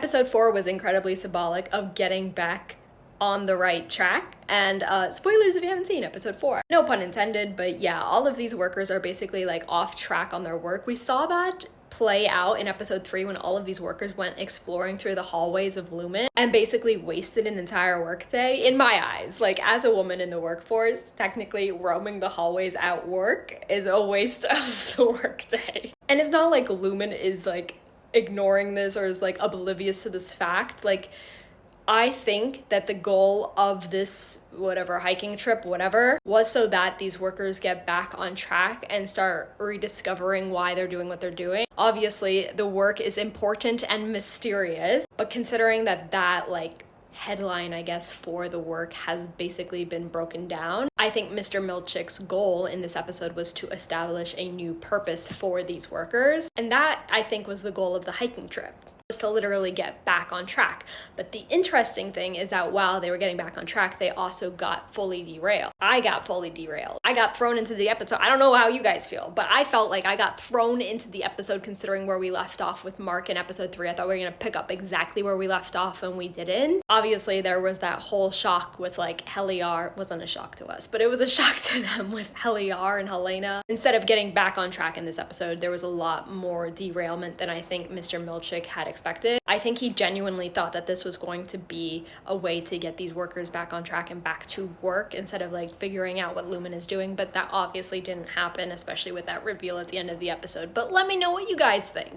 Episode 4 was incredibly symbolic of getting back on the right track. And spoilers if you haven't seen episode 4. No pun intended, but yeah, all of these workers are basically like off track on their work. We saw that play out in episode 3 when all of these workers went exploring through the hallways of Lumen and basically wasted an entire workday. In my eyes, like as a woman in the workforce, technically roaming the hallways at work is a waste of the workday. And it's not like Lumen is like ignoring this or is like oblivious to this fact. Like, I think that the goal of this hiking trip, was so that these workers get back on track and start rediscovering why they're doing what they're doing. Obviously, the work is important and mysterious, but considering that headline, I guess, for the work has basically been broken down, I think Mr. Milchick's goal in this episode was to establish a new purpose for these workers. And that, I think, was the goal of the hiking trip, was to literally get back on track. But the interesting thing is that while they were getting back on track, they also got fully derailed. I got fully derailed. I got thrown into the episode. I don't know how you guys feel, but I felt like I got thrown into the episode considering where we left off with Mark in episode 3. I thought we were going to pick up exactly where we left off and we didn't. Obviously, there was that whole shock with Heliar. It wasn't a shock to us, but it was a shock to them with Heliar and Helena. Instead of getting back on track in this episode, there was a lot more derailment than I think Mr. Milchick had expected. I think he genuinely thought that this was going to be a way to get these workers back on track and back to work instead of figuring out what Lumen is doing, but that obviously didn't happen, especially with that reveal at the end of the episode. But let me know what you guys think.